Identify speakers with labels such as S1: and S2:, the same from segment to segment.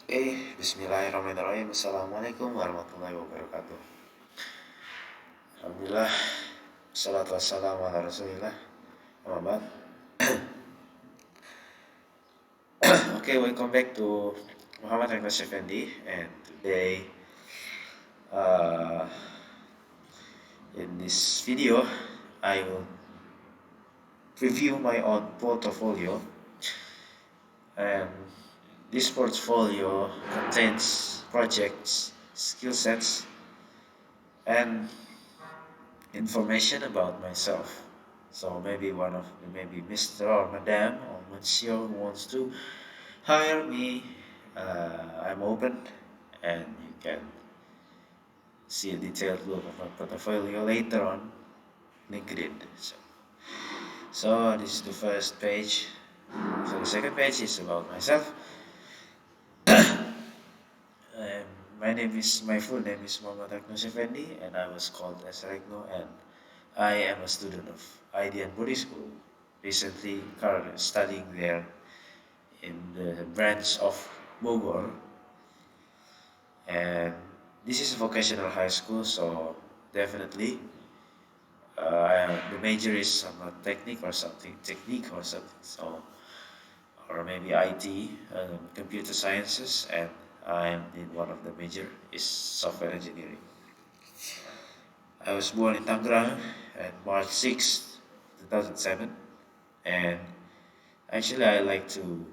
S1: Bismillahirrahmanirrahim. Assalamualaikum warahmatullahi wabarakatuh. Alhamdulillah, salatu wassalamu ala rasulillah. Amma ba'd. Okay, welcome back to Muhammad Agnes Effendi, and today, uh, in this video, I will review my own portfolio, and this portfolio contains projects, skill sets, and information about myself. So maybe Mr. or Madam or Monsieur who wants to hire me, I'm open, and you can see a detailed look of my portfolio later on LinkedIn. So this is the first page. So the second page is about myself. Um, my full name is Muhammad Agnos Effendi, and I was called as Regno, and I am a student of ID and Body School, recently currently studying there in the branch of Bogor, and this is a vocational high school, so definitely the major is some technique or something, so or maybe IT, computer sciences, and I am in one of the major is software engineering. I was born in Tangerang on March 6th, 2007, and actually I like to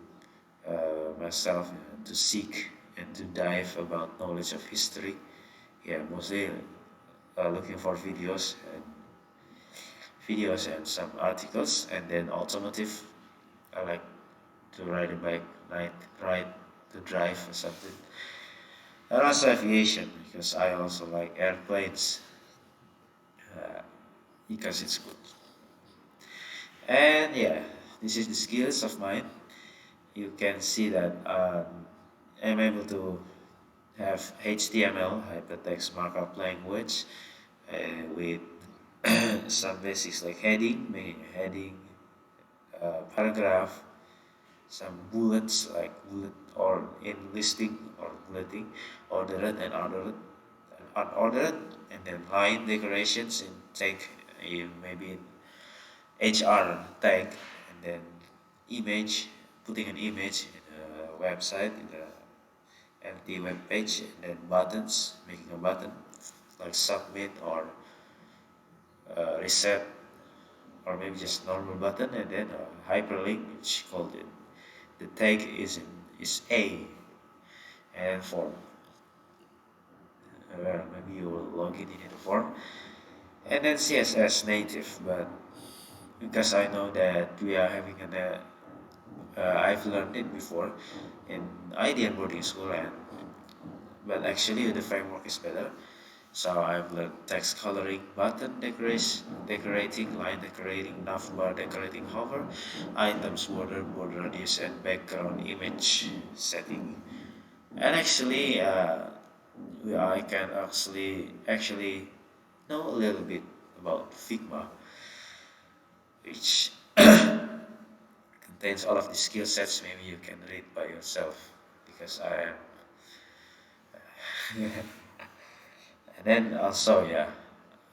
S1: myself to seek and to dive about knowledge of history. Yeah, mostly looking for videos and some articles, and then automotive. I like to ride a bike, like ride to drive or something. And also aviation because I also like airplanes uh, because it's good. And yeah, this is the skills of mine. You can see that I'm able to have HTML, hypertext markup language, with some basics like making a heading, paragraph, some bullets like bullet or in listing or bulleting, ordered and ordered, and unordered, and then line decorations in tag, maybe in HR tag, and then image, putting an image in a website, in a empty web page, and then buttons, making a button like submit or reset, or maybe just normal button, and then a hyperlink which called it. The tag is A, and form. Maybe you will log in the form, and then CSS native, but because I know that we are having I've learned it before in ID and boarding school, but actually the framework is better. So I've learned text coloring, button decorating, line decorating, navbar decorating, hover, items, border radius, and background image setting. And actually, I can actually know a little bit about Figma, which contains all of the skill sets. Maybe you can read by yourself because I am. And then also, yeah,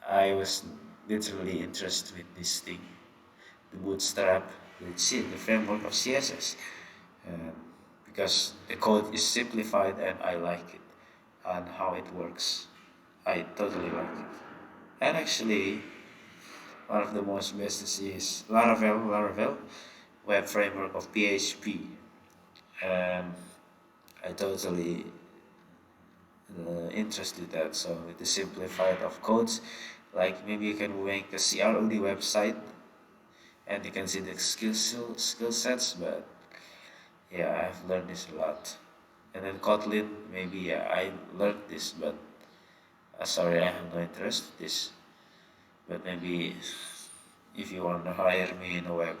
S1: I was literally interested with this thing, the bootstrap, the framework of CSS, um, because the code is simplified and I like it, and how it works. I totally like it. And actually, one of the most best is Laravel, web framework of PHP. And I totally interested in that. So with the simplified of codes, like maybe you can make a CROD website and you can see the skill sets. But yeah, I've learned this a lot. And then Kotlin, maybe yeah, I learned this, but sorry, I have no interest in this. But maybe if you want to hire me in a web,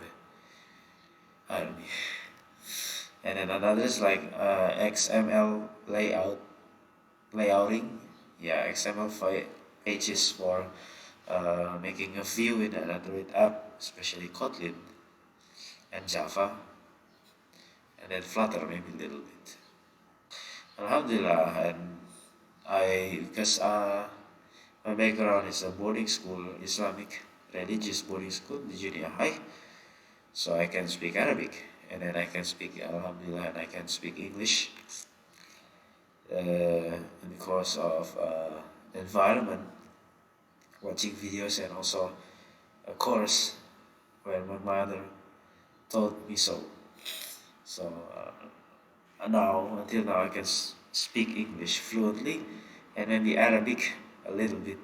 S1: hire me. And then another is like XML layouting. Yeah, XML pages for making a view in an Android app, especially Kotlin and Java, and then Flutter maybe a little bit. Alhamdulillah, and because my background is a boarding school, Islamic religious boarding school, the junior high, so I can speak Arabic, and then I can speak Alhamdulillah, and I can speak English because of environment, watching videos, and also a course where my mother told me so. So now, until now, I can speak English fluently, and maybe Arabic a little bit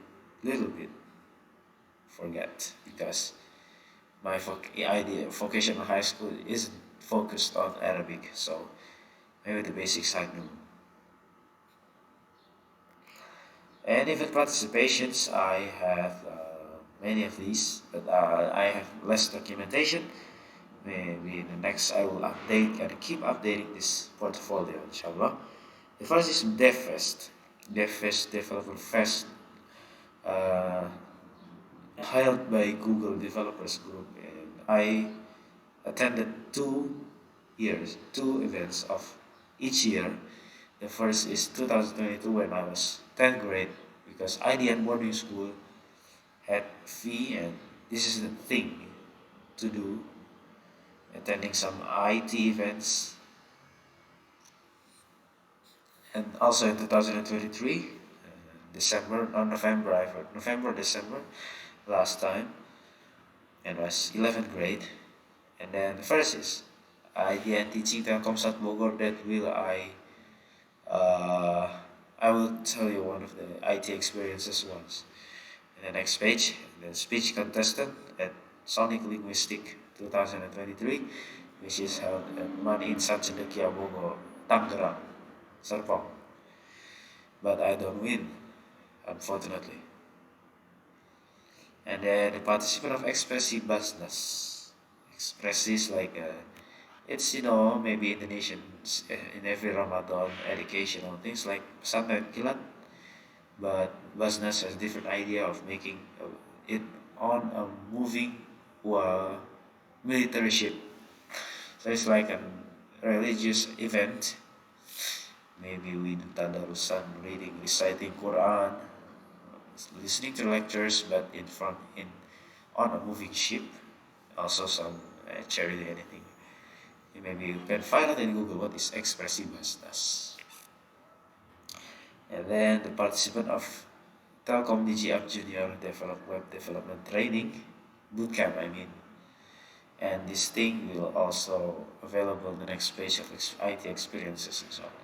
S1: forget because my idea vocational high school isn't focused on Arabic, so maybe the basics I know. And even participations, I have many of these, but I have less documentation. Maybe in the next I will update and keep updating this portfolio, inshallah. The first is DevFest. DevFest Developer Fest, uh, held by Google Developers Group, and I attended 2 years, two events of each year. The first is 2022 when I was 10th grade because IDN boarding school had fee, and this is the thing to do, attending some IT events. And also in 2023, December or November, I heard November, December last time, and was 11th grade. And then the first is IDN teaching Telkomsat Bogor. That will uh, I will tell you one of the IT experiences once. And the next page, the speech contestant at Sonic Linguistic 2023, which is held at Mani Insan Cendekia Bogor, Tangerang, Serpong. But I don't win, unfortunately. And then the participant of Expresi Basnas. Expresi is like it's maybe Indonesian in every Ramadan educational things like pesantren kilat, but Basnas has a different idea of making it on a moving military ship. So it's like a religious event. Maybe we do tadarusan, reading, reciting Quran, listening to lectures, but in front in on a moving ship. Also some charity anything. Maybe you can find out in Google what is Expressivas does. And then the participant of Telkom DG App Junior Develop Web Development Training Bootcamp, I mean. And this thing will also available in the next page of IT experiences and so on.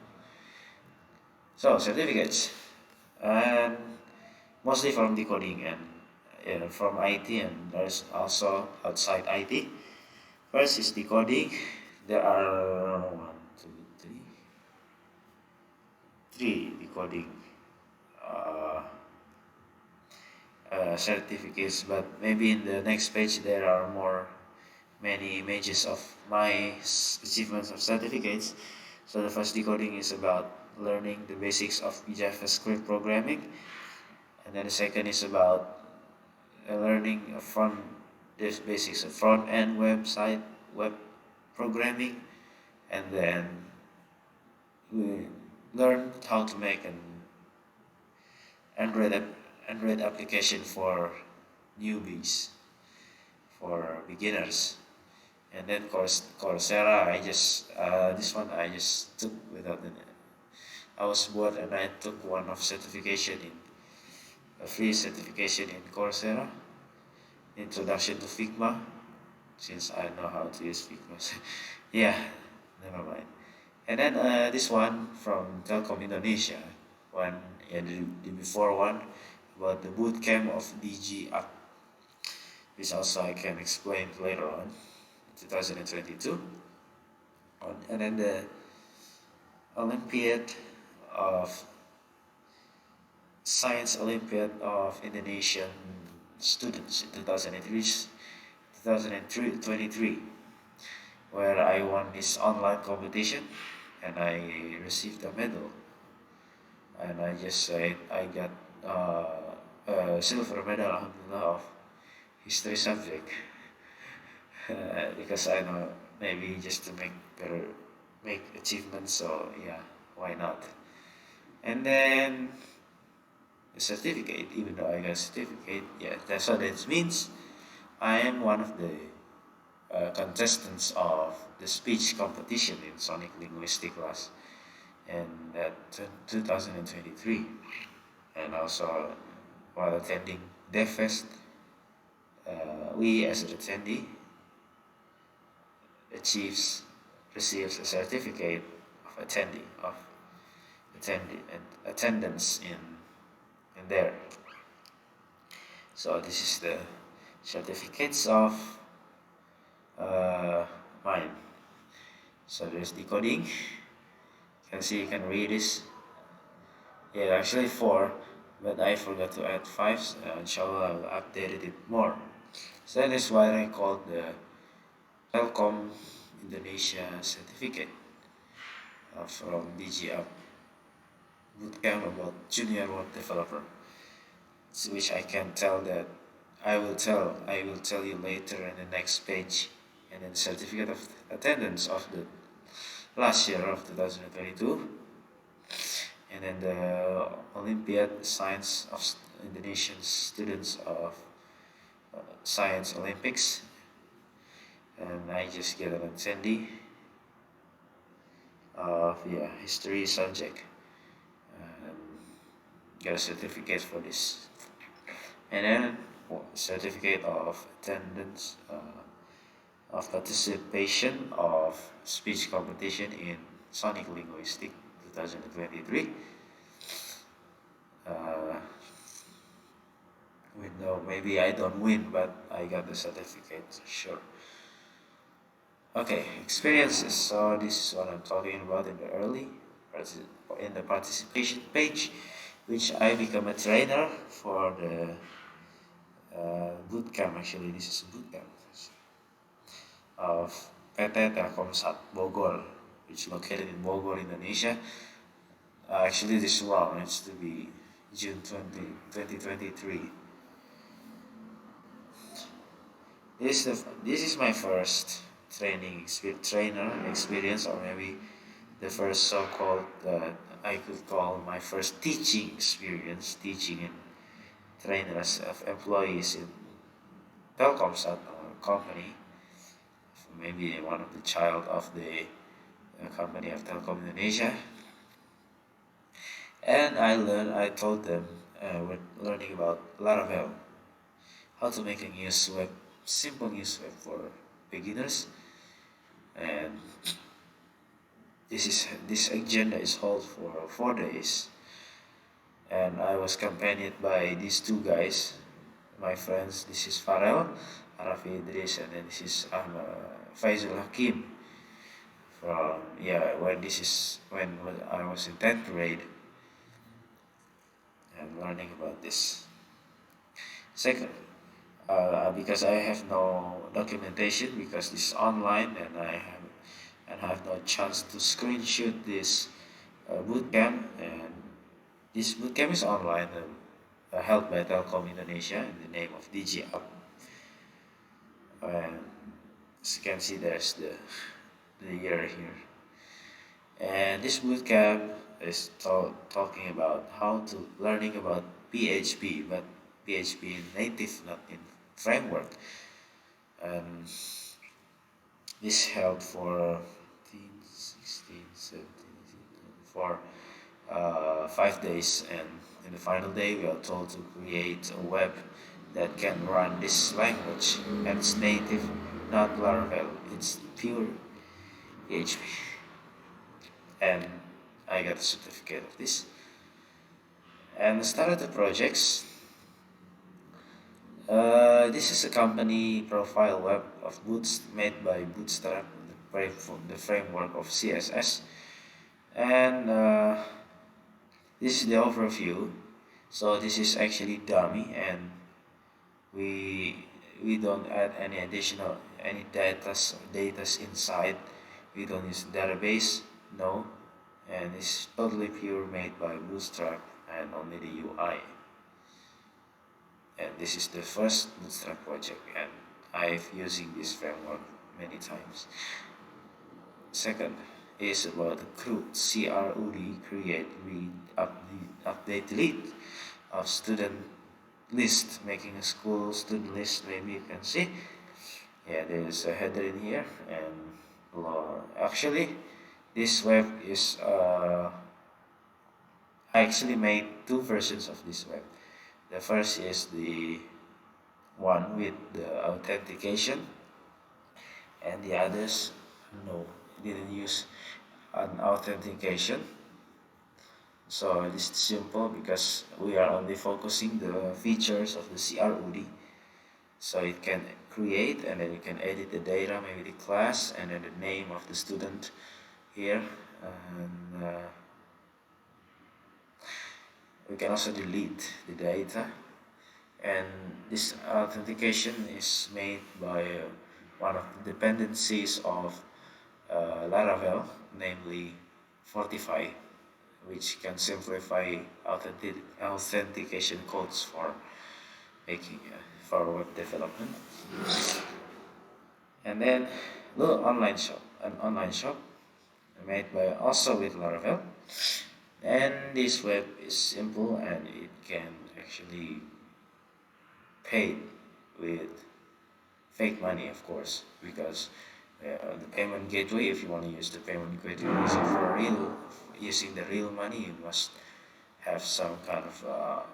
S1: So certificates, and mostly from decoding and from IT, and there's also outside IT. First is decoding. There are one, two, three decoding uh, certificates, but maybe in the next page there are many images of my achievements of certificates. So the first decoding is about learning the basics of JavaScript programming, and then the second is about learning from this basics of front end website web programming, and then we learn how to make an Android Android application for newbies, for beginners. And then Coursera, I just this one I just took without the. I was bored and I took one of certification in a free certification in Coursera, Introduction to Figma, since I know how to use Figma. Yeah, never mind. And then this one from Telkom Indonesia, one and the before one about the bootcamp of DG App, which also I can explain later on, 2022. And then the Olympiad of Science Olympiad of Indonesian students in 2023, where I won this online competition and I received a medal. And I just said I got a silver medal, alhamdulillah, of history subject. Because I know maybe just to make achievements, so yeah, why not? And then a certificate, even though I got a certificate, yeah, that's what it means. I am one of the contestants of the speech competition in Sonic Linguistic class in that 2023. And also, while attending DevFest, we as an attendee achieves receives a certificate of attendee and attendance in there. So this is the certificates of uh, mine. So there's decoding. You can see, you can read this. Yeah, actually four, but I forgot to add five. Inshallah, I'll update it more. So that is why I called the Telkom Indonesia certificate from DG Up Bootcamp about junior web developer. So which I can tell that I will tell you later in the next page, and then certificate of attendance of the last year of 2022, and then the Olympiad Science of Indonesian Students of Science Olympics, and I just get an attendee of history subject, and get a certificate for this, and then certificate of attendance of participation of speech competition in Sonic Linguistic 2023. Uh, though maybe I don't win, but I got the certificate, sure. Okay, experiences. So this is what I'm talking about in the in the participation page, which I become a trainer for the boot camp. Actually, this is a boot camp of PT Telkomsat Bogor, which is located in Bogor, Indonesia. Actually, this is wrong. It's to be June 2023. This is my first trainer experience, or maybe the first so-called I could call my first teaching experience, teaching and trainers of employees in Telkomsat company, maybe one of the child of the company of Telkom Indonesia. And I told them, we're learning about Laravel, how to make a simple news web for beginners. And this agenda is held for 4 days. And I was accompanied by these two guys, my friends. This is Farel, Arafi Idris, and then this is Faisal Hakim. From when this is when I was in 10th grade and learning about this. Second, because I have no documentation, because this is online, and I have no chance to screenshot this bootcamp. And this bootcamp is online, held by Telkom Indonesia in the name of DG Up. And as you can see, there's the year here. And this bootcamp is talking about how to learning about PHP, but PHP in native, not in framework. And this held for 15, 16, 17, 18, for 5 days, and in the final day we are told to create a web that can run this language, and it's native, not Laravel, it's pure PHP. And I got a certificate of this, and started the projects. This is a company profile web of made by Bootstrap, the framework of CSS, and this is the overview. So this is actually dummy, and we don't add any datas inside. We don't use database, no, and it's totally pure, made by Bootstrap, and only the UI. And this is the first Bootstrap project, and I've using this framework many times. Second, is about the CRUD, create, read, update, delete of student list, making a school student list. Maybe you can see, yeah, there's a header in here, and actually this web is I actually made two versions of this web. The first is the one with the authentication, and the others, no, didn't use an authentication. So this is simple because we are only focusing the features of the CRUD. So it can create, and then you can edit the data, maybe the class, and then the name of the student here. And we can also delete the data. And this authentication is made by one of the dependencies of Laravel, namely Fortify, which can simplify authentication codes for making for web development. And then an online shop made by also with Laravel. And this web is simple, and it can actually pay with fake money, of course, because the payment gateway, if you want to use the payment gateway using the real money, you must have some kind of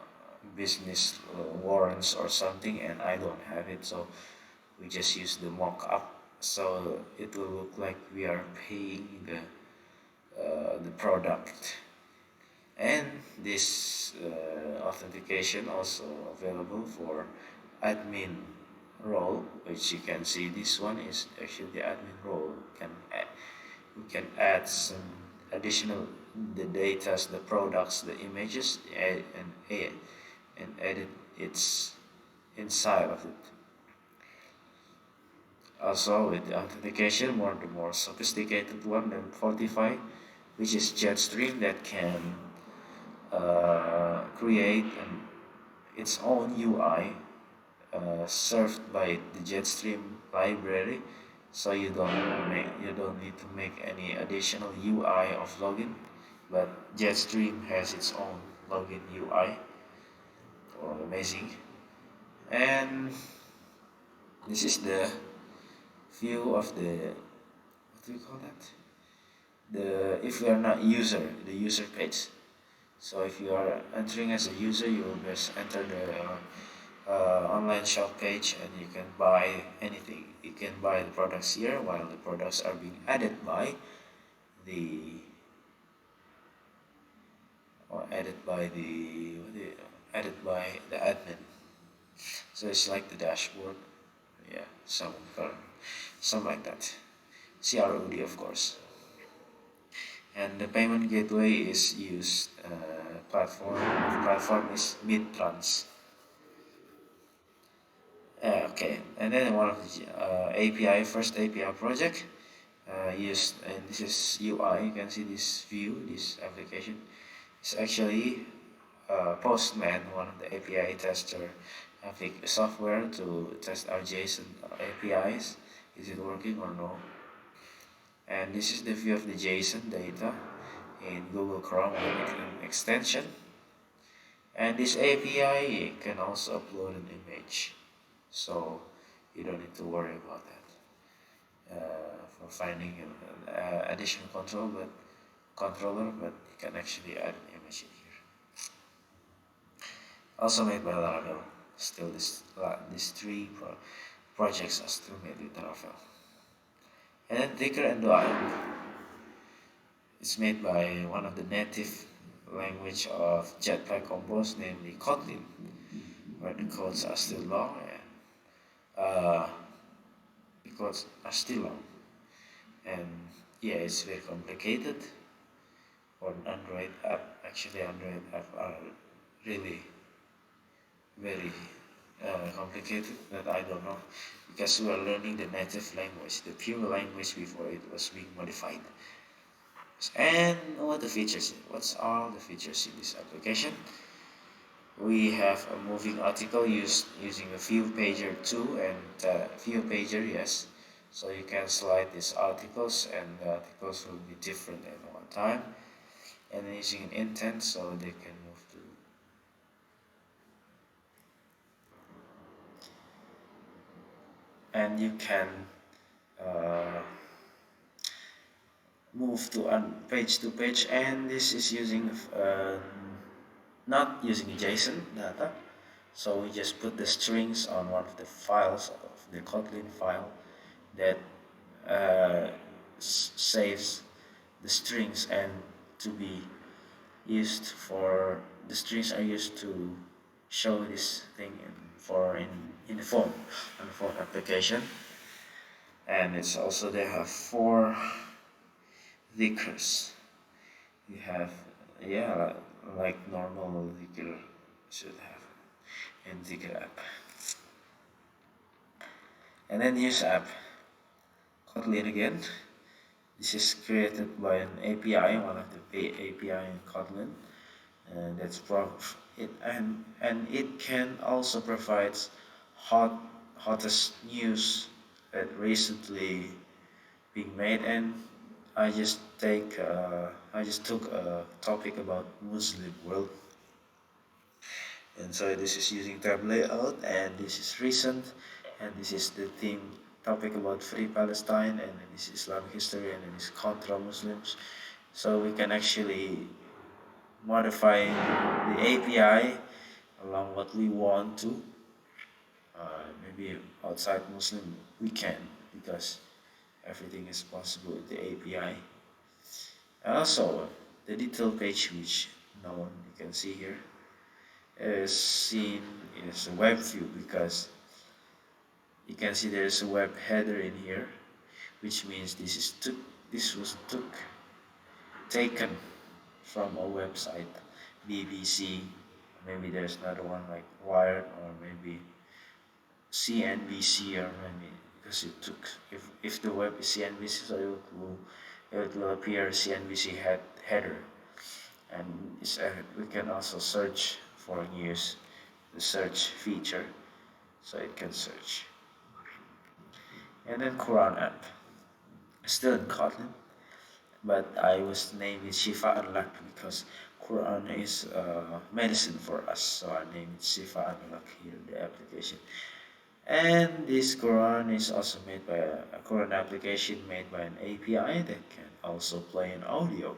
S1: business warrants or something, and I don't have it, so we just use the mock-up, so it will look like we are paying the product. And this authentication also available for admin role, which you can see this one is actually the admin role. We can add some additional the data, the products, the images, and edit its inside of it. Also with the authentication, the more sophisticated one than Fortify, which is Jetstream, that can create its own UI served by the Jetstream library, so you don't need to make any additional UI of login, but Jetstream has its own login UI. Oh, amazing! And this is the view of the, what do we call that? The, if you are not user, the user page. So if you are entering as a user, you will just enter the online shop page, and you can buy anything. You can buy the products here, while the products are being added by the added by the admin. So it's like the dashboard, yeah, some like that. CROD, of course. And the payment gateway is used. Platform is Midtrans. Okay, and then one of the API, first API project used, and this is UI. You can see this view, this application. It's actually Postman, one of the API tester software to test our JSON APIs. Is it working or no? And this is the view of the JSON data in Google Chrome with an extension. And this API can also upload an image, so you don't need to worry about that for finding an additional controller, but you can actually add an image in here. Also made by Laravel. Still, these three projects are still made with Laravel. And then Thicker and Dwyer. It's made by one of the native language of Jetpack Compose, namely Kotlin, where the codes are still long, and the codes are still long. And yeah, it's very complicated for an Android app. Actually, Android app are really very complicated, that I don't know, because we are learning the native language, the pure language, before it was being modified. And what's all the features in this application? We have a moving article using a view pager 2 and view pager, yes, So you can slide these articles, and the articles will be different at one time, and then using an intent so they can move to. And you can uh, move to page, and this is using not using JSON data. So we just put the strings on one of the files of the Kotlin file that saves the strings, and to be used for the strings are used to show this thing in the form application. And it's also they have four liquors. You have, yeah, like normal liquor should have in Zikr app. And then use app Kotlin again. This is created by an API, one of the API in Kotlin, and and it can also provide hottest news that recently being made. And I just took a topic about Muslim world, and so this is using tab layout, and this is recent, and this is the theme topic about Free Palestine, and then this is Islamic history, and then this contra Muslims. So we can actually modify the API along what we want to. Maybe outside Muslim we can, because everything is possible with the API. And also the detail page, which no one you can see here, is seen as a web view, because you can see there is a web header in here, which means this was taken from a website, BBC. Maybe there's another one like Wired, or maybe CNBC, or maybe because it took, if the web is CNBC, so it will appear CNBC header, and we can also search for use the search feature, so it can search. And then Quran app, still in Kotlin, but I was named it Shifa Unlock because Quran is medicine for us, so I named it Shifa Unlock here in the application. And this Quran is also made by a Quran application made by an API that can also play an audio.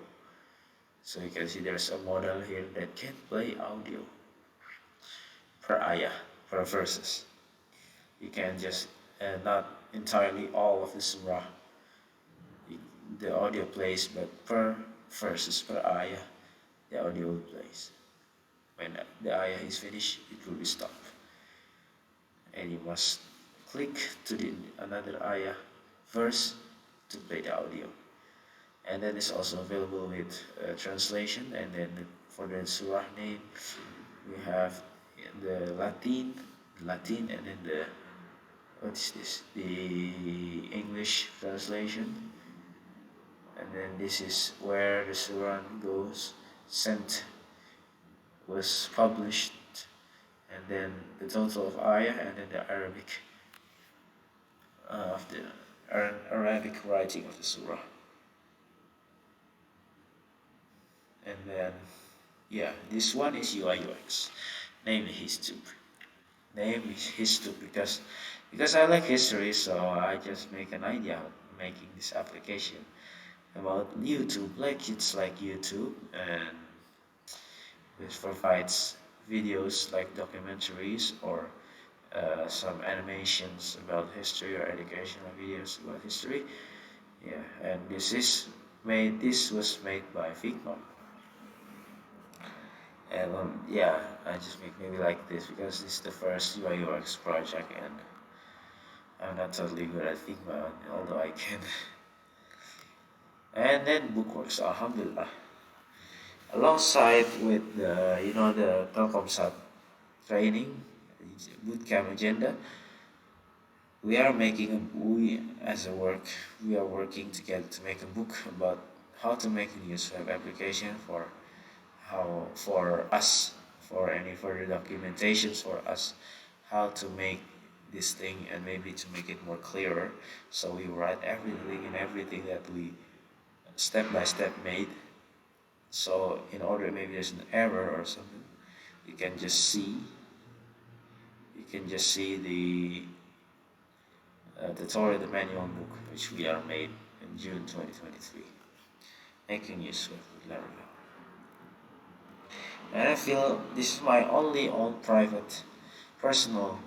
S1: So you can see there's a model here that can play audio per ayah, per verses. You can just not entirely all of the surah the audio plays, but per verses, per ayah, the audio plays. When the ayah is finished, it will be stopped, and you must click to the another ayah verse to play the audio. And then it's also available with translation, and then for the surah name we have the Latin, and then the what is this, the English translation, and then this is where the surah goes, sent, was published, and then the total of ayah, and then the Arabic writing of the surah. And then, yeah, this one is UI UX. Name is HisTube because I like history, so I just make an idea of making this application about YouTube, like it's like YouTube, and which provides videos like documentaries, or some animations about history, or educational videos about history. Yeah, and this was made by Figma. And yeah, I just make maybe like this because this is the first UI UX project, and I'm not totally good at Figma, although I can. And then Bookworks, Alhamdulillah. Alongside with the Telkomsat training bootcamp agenda, we are we are working together to make a book about how to make a news web application for us, for any further documentations for us, how to make this thing and maybe to make it more clearer. So we write everything that we step by step made. So in order maybe there's an error or something, you can just see the tutorial, the manual book which we are made in June 2023, making use with Laravel. And I feel this is my only own private, personal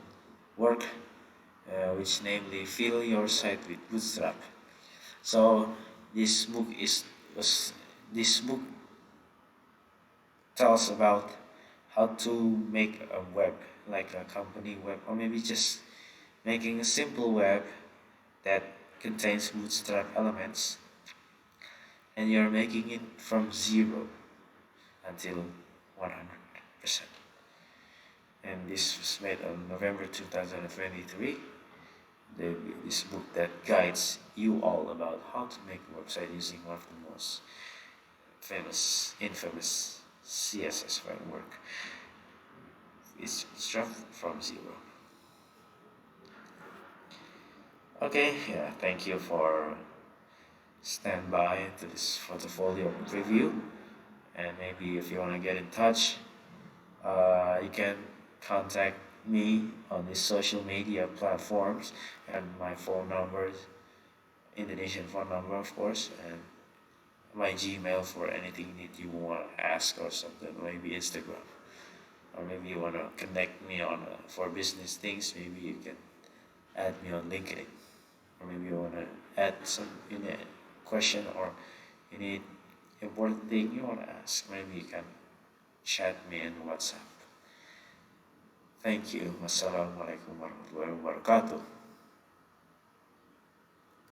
S1: work, which namely fill your site with Bootstrap. So this book is was this book tells about how to make a web, like a company web, or maybe just making a simple web that contains Bootstrap elements, and you're making it from 0 until 100%. And this was made on November 2023. This book that guides you all about how to make a website using one of the most infamous CSS framework. It's dropped from 0. Okay, yeah, thank you for stand by to this portfolio review. And maybe if you want to get in touch, you can contact me on these social media platforms, and my phone number is Indonesian phone number, of course, and my Gmail for anything that you want to ask or something, maybe Instagram, or maybe you want to connect me on for business things. Maybe you can add me on LinkedIn, or maybe you want to add some question, or you need important thing you want to ask. Maybe you can chat me in WhatsApp. Thank you. Wassalamualaikum warahmatullahi wabarakatuh.